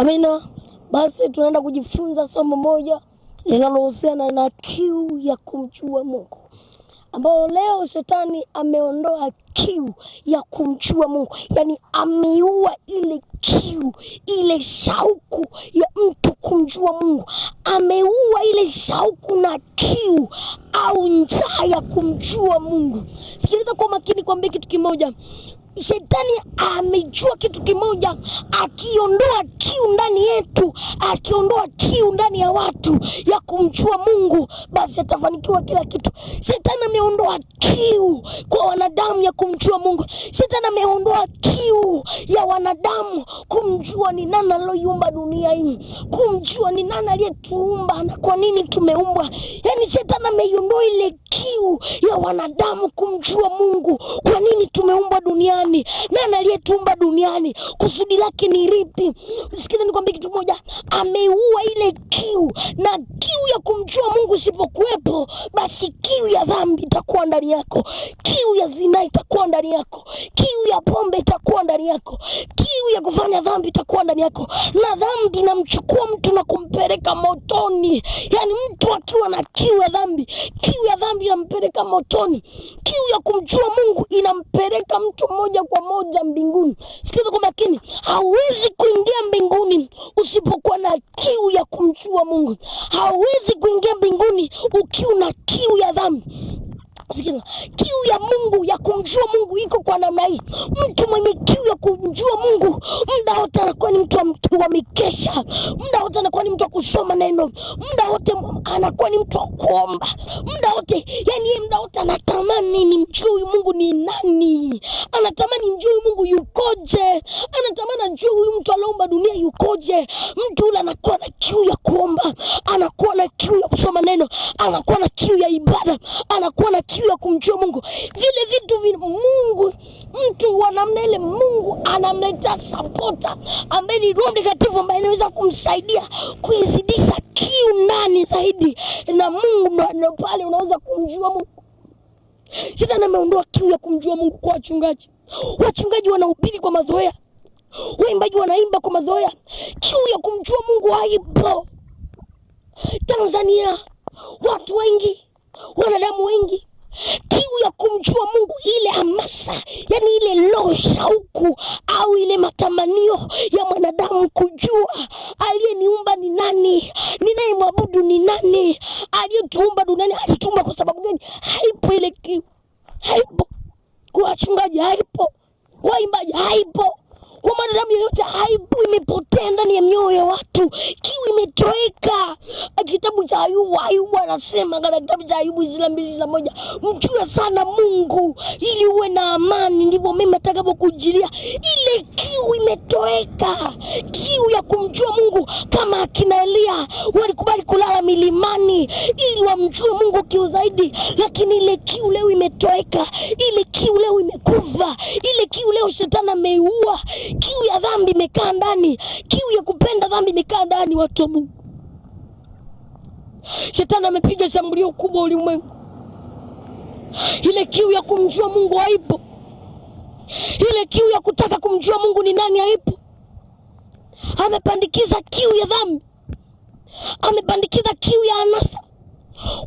Amina. Basi tunaenda kujifunza somo moja linalohusiana na kiu ya kumjua Mungu, ambao leo shetani ameondoa kiu ya kumjua Mungu. Yani ameua ile kiu, ile shauku ya mtu kumjua Mungu. Ameua ile shauku na kiu au njaa ya kumjua Mungu. Sikiliza kwa makini, kwambie kitu kimoja. Shetani amejua kitu kimoja: akiondoa kiu ndani yetu, akiondoa kiu ndani ya watu ya kumjua Mungu, basi atafanikiwa kila kitu. Shetani ameondoa kiu kwa wanadamu ya kumjua Mungu. Shetani ameondoa kiu ya wanadamu kumjua ni nani aliyeumba dunia hii, kumjua ni nani aliyetuumba na kwa nini tumeumbwa. Yani shetani ameiondoa ile kiu ya wanadamu kumjua Mungu, kwa nini tumeumbwa duniani, nani aliyetuumba duniani, kusudi lake ni lipi. Sikiza nikwambie kitu moja: ameua ile kiu, na kiu ya kumjua Mungu isipokuwepo, basi kiu ya dhambi itakuwa ndani yako, kiu ya zina itakuwa ndani yako, kiu ya pombe itakuwa ndani yako, kiu ya kufanya dhambi itakuwa ndani yako, na dhambi inamchukua mtu na kumpeleka motoni. Yani mtu akiwa na kiu ya dhambi, kiu ya dhambi inampeleka motoni. Kiu ya kumjua Mungu inampeleka mtu moja kwa moja mbinguni. Sikiza kwa makini, hauwezi kuingia mbinguni usipokuwa na kiu ya kumjua Mungu. Hauwezi kuingia mbinguni ukiwa na kiu ya dhambi. Sikiza, kiu ya Mungu, ya kumjua Mungu iko kwa namna hii. Mtu mwenye kiu ya kumjua Mungu muda wote anakuwa ni mtu wa mikesha, muda wote anakuwa ni mtu wa kusoma neno, muda wote anakuwa ni mtu wa kuomba, muda wote, yani yeye muda wote anatamani ni mjue Mungu ni nani, anatamani mjue Mungu yukoje, anatamani ajue huyu mtu aliyeumba dunia yukoje. Mtu yule anakuwa na kiu ya kuomba, anakuwa na kiu ya kusoma neno, anakuwa na kiu ya ibada, anakuwa na kiu ya kumjua Mungu. Vile vitu vile Mungu, mtu wa namna ile, Mungu anamleta supporter ambaye ni Roho Mtakatifu, ambaye anaweza kumsaidia kuizidisha kiu ndani zaidi, na Mungu ndio pale unaweza kumjua Mungu. Shetani ameondoa kiu ya kumjua Mungu kwa wachungaji. Wachungaji wanahubiri kwa mazoea, waimbaji wanaimba kwa mazoea. Kiu ya kumjua Mungu haipo Tanzania. Watu wengi, wanadamu wengi, kiu ya kumjua Mungu, ile hamasa, yani ile roho shauku au ile matamanio ya mwanadamu kujua aliyeniumba ni nani, ninayemwabudu ni nani, aliyetuumba duniani alituumba kwa sababu gani, haipo ile kiu. Haipo kwa wachungaji, haipo waimbaji, haipo kwa mwanadamu yeyote, haipo. Imepotea ndani ya mioyo ya watu, kiu imetoweka. Kitabu cha Ayubu anasema katika kitabu cha Ayubu 22:1, mjue sana Mungu ili uwe na amani, ndivyo mema atakapokujilia. Ile kiu imetoweka, kiu ya kumjua Mungu. Kama akina Elia walikubali kulala milimani ili wamjue Mungu kiu zaidi, lakini ile kiu leo imetoweka, ile kiu leo imekufa, ile kiu leo shetani ameiua. Kiu ya dhambi imekaa ndani, kiu ya kupenda dhambi imekaa ndani, watu wa Mungu. Shetani amepiga shambulio kubwa ulimwengu. Ile kiu ya kumjua Mungu haipo. Ile kiu ya kutaka kumjua Mungu ni nani haipo. Amepandikiza kiu ya dhambi, amepandikiza kiu ya anasa,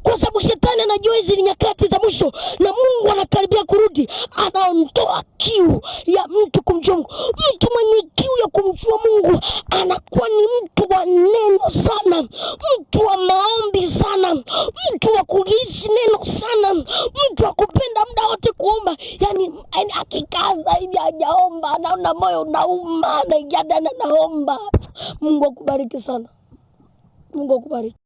kwa sababu shetani anajua hizi ni nyakati za mwisho na Mungu anakaribia kurudi. Anaondoa kiu ya mtu kumjua Mungu. Mtu mwenye kiu ya kumjua Mungu anakuwa ni mtu wa neno sana, mtu wa maombi sana, mtu wa kuishi neno sana, mtu wa kupenda muda wote kuomba. Yani akikaza hivi hajaomba, anaona moyo unauma, anaingia ndani anaomba. Mungu akubariki sana. Mungu akubariki.